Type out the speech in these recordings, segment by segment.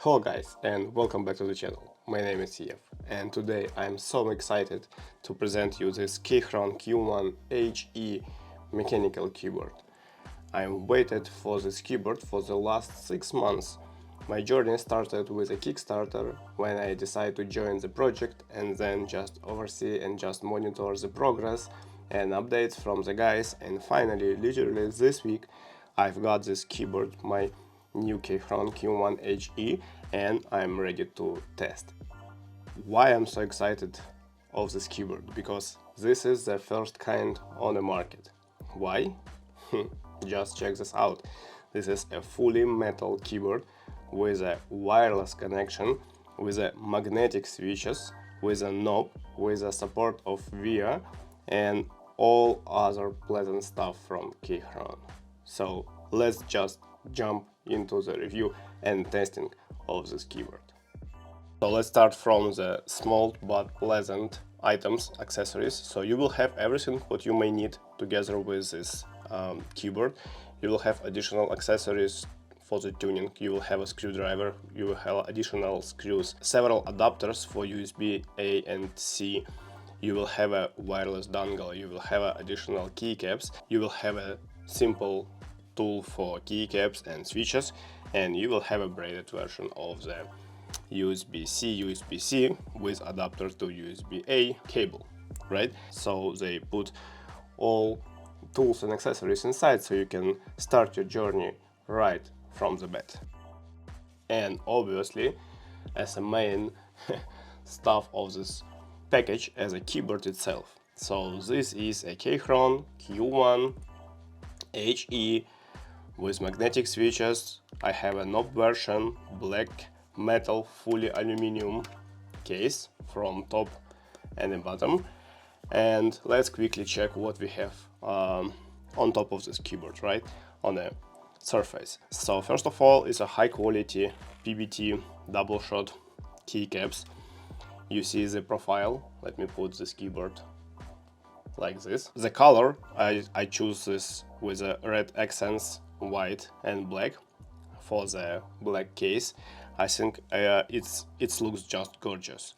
Hello guys and welcome back to the channel. My name is Yev and today I'm so excited to present you this Keychron Q1 HE mechanical keyboard. I waited for this keyboard for the last 6 months. My journey started with a Kickstarter when I decided to join the project and then just oversee and just monitor the progress and updates from the guys, and finally, literally this week, I've got this keyboard, my new Keychron Q1 HE, and I'm ready to test. Why I'm so excited of this keyboard? Because this is the first kind on the market. Why? Just check this out. This is a fully metal keyboard with a wireless connection, with a magnetic switches, with a knob, with a support of VIA and all other pleasant stuff from Keychron. So let's just jump into the review and testing of this keyboard. So let's start from the small but pleasant items, accessories. So you will have everything what you may need together with this keyboard. You will have additional accessories for the tuning. You will have a screwdriver, you will have additional screws, several adapters for USB A and C. You will have a wireless dongle, you will have additional keycaps, you will have a simple tool for keycaps and switches, and you will have a braided version of the USB-C with adapter to USB-A cable, right? So they put all tools and accessories inside so you can start your journey right from the bed. And obviously, as a main stuff of this package as a keyboard itself. So this is a Keychron Q1 HE with magnetic switches. I have a knob version, black metal fully aluminum case from top and the bottom. And let's quickly check what we have on top of this keyboard, right, on the surface. So first of all, it's a high quality PBT double shot keycaps. You see the profile. Let me put this keyboard like this. The color, I choose this with a red accents, white and black for the black case. I think it looks just gorgeous.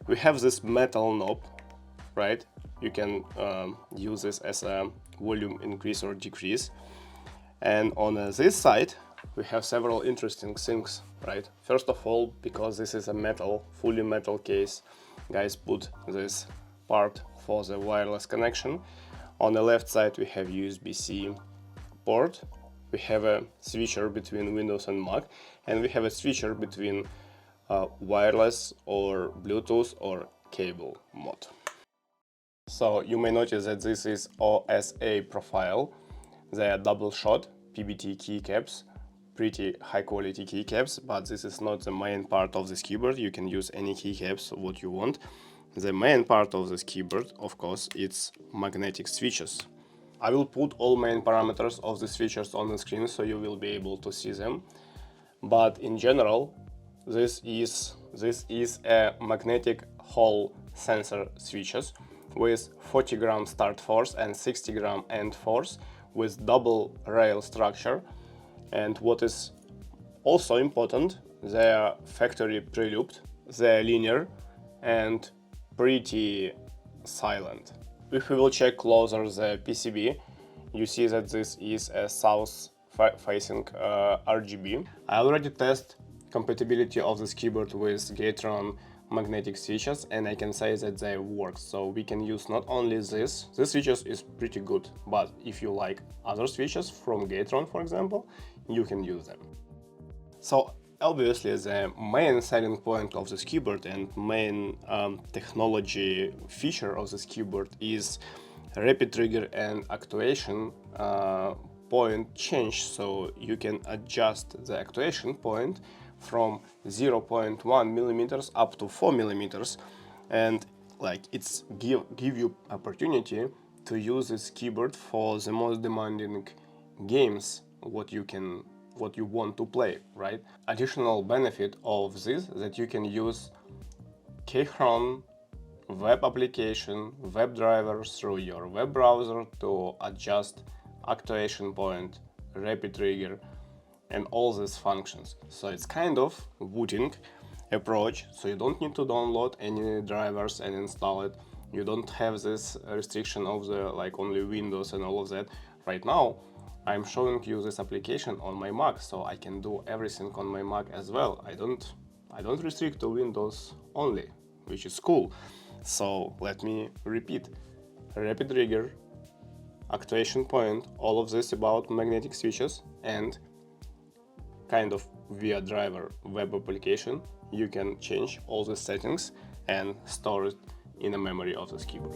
We have this metal knob, right? You can use this as a volume increase or decrease. And on this side, we have several interesting things, right? First of all, because this is a metal, fully metal case, guys put this part for the wireless connection. On the left side, we have USB-C port. We have a switcher between Windows and Mac, and we have a switcher between wireless or Bluetooth or cable mode. So you may notice that this is OSA profile. They are double shot PBT keycaps, pretty high quality keycaps, but this is not the main part of this keyboard. You can use any keycaps what you want. The main part of this keyboard, of course, it's magnetic switches. I will put all main parameters of the switches on the screen so you will be able to see them. But in general, this is a magnetic Hall sensor switches with 40 gram start force and 60 gram end force with double rail structure. And what is also important, they are factory pre-looped, they are linear and pretty silent. If we will check closer the PCB, you see that this is a south facing RGB. I already tested compatibility of this keyboard with Keychron magnetic switches, and I can say that they work. So we can use not only this switches is pretty good, but if you like other switches from Keychron, for example, you can use them. So obviously the main selling point of this keyboard and main technology feature of this keyboard is rapid trigger and actuation point change. So you can adjust the actuation point from 0.1 millimeters up to 4 millimeters, and like it's give you opportunity to use this keyboard for the most demanding games what you want to play, right? Additional benefit of this that you can use Keychron web application, web driver through your web browser to adjust actuation point, rapid trigger, and all these functions. So it's kind of booting approach, so you don't need to download any drivers and install it. You don't have this restriction of the like only Windows and all of that. Right now I'm showing you this application on my Mac, so I can do everything on my Mac as well. I don't restrict to Windows only, which is cool. So let me repeat: rapid trigger, actuation point, all of this about magnetic switches, and kind of via driver web application you can change all the settings and store it in the memory of this keyboard.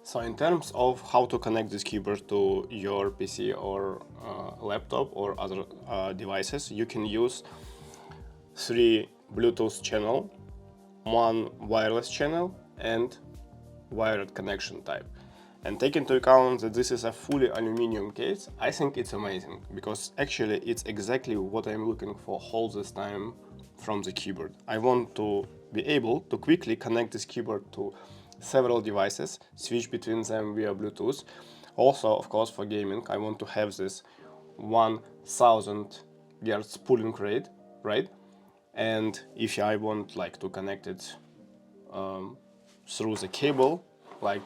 So in terms of how to connect this keyboard to your PC or laptop or other devices, you can use 3 Bluetooth channel, 1 wireless channel, and wired connection type. And take into account that this is a fully aluminum case, I think it's amazing, because actually it's exactly what I'm looking for all this time from the keyboard. I want to be able to quickly connect this keyboard to several devices, switch between them via Bluetooth. Also, of course, for gaming, I want to have this 1000 Hz pulling rate, right? And if I want like to connect it through the cable, like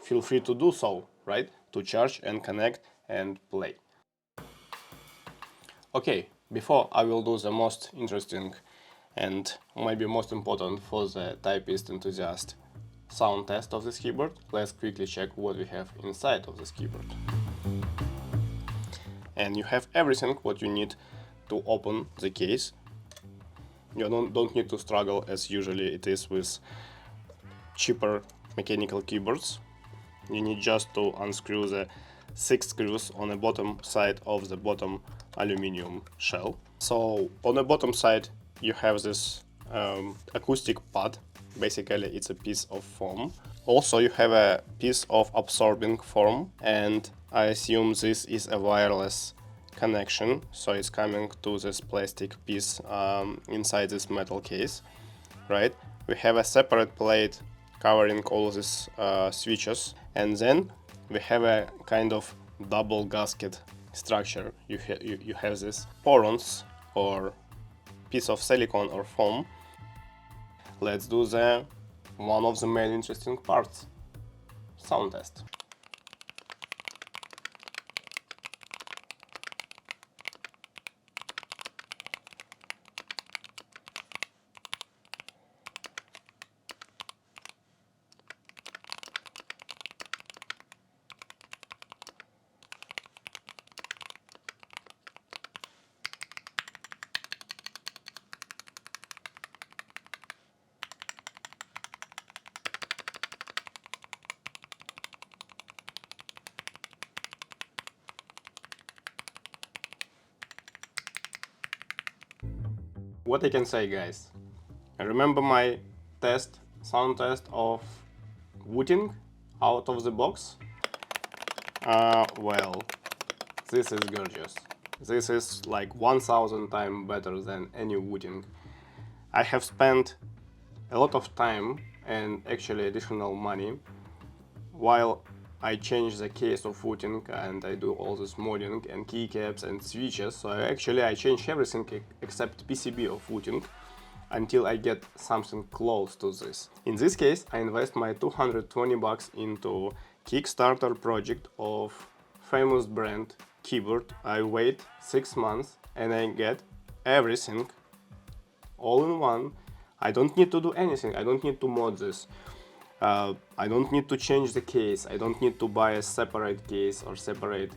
feel free to do so, right? To charge and connect and play. Okay, before I will do the most interesting and maybe most important for the typist enthusiast sound test of this keyboard, let's quickly check what we have inside of this keyboard. And you have everything what you need to open the case. You don't need to struggle as usually it is with cheaper mechanical keyboards. You need just to unscrew the 6 screws on the bottom side of the bottom aluminum shell. So on the bottom side you have this acoustic pad. Basically it's a piece of foam. Also you have a piece of absorbing foam, and I assume this is a wireless connection, so it's coming to this plastic piece inside this metal case, right? We have a separate plate covering all of these switches, and then we have a kind of double gasket structure. You have this porons or piece of silicone or foam. Let's do the one of the main interesting parts, sound test. What I can say, guys, I remember my sound test of wooting out of the box. Well, this is gorgeous. This is like 1000 times better than any wooting. I have spent a lot of time and actually additional money while I change the case of wooting, and I do all this modding and keycaps and switches. So I change everything except PCB of wooting until I get something close to this. In this case, I invest my 220 bucks into Kickstarter project of famous brand keyboard. I wait 6 months and I get everything all in one. I don't need to do anything. I don't need to mod this. I don't need to change the case. I don't need to buy a separate case or separate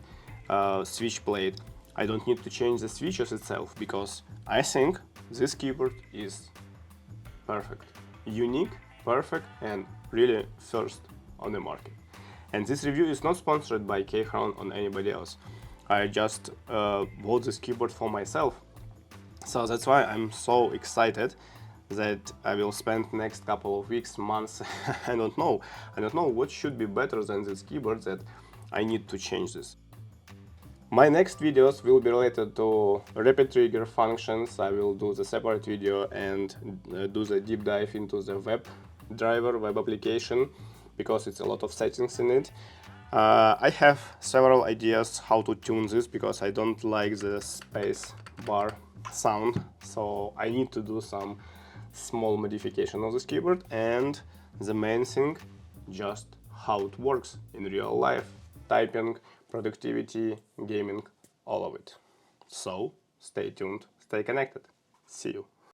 switch plate. I don't need to change the switches itself, because I think this keyboard is perfect, unique, perfect, and really first on the market. And this review is not sponsored by Keychron or anybody else. I just bought this keyboard for myself. So that's why I'm so excited that I will spend next couple of weeks, months, I don't know what should be better than this keyboard that I need to change this. My next videos will be related to rapid trigger functions. I will do the separate video and do the deep dive into the web driver, web application, because it's a lot of settings in it. I have several ideas how to tune this because I don't like the space bar sound, so I need to do some small modification of this keyboard, and the main thing, just how it works in real life, typing, productivity, gaming, all of it. So stay tuned, stay connected. See you.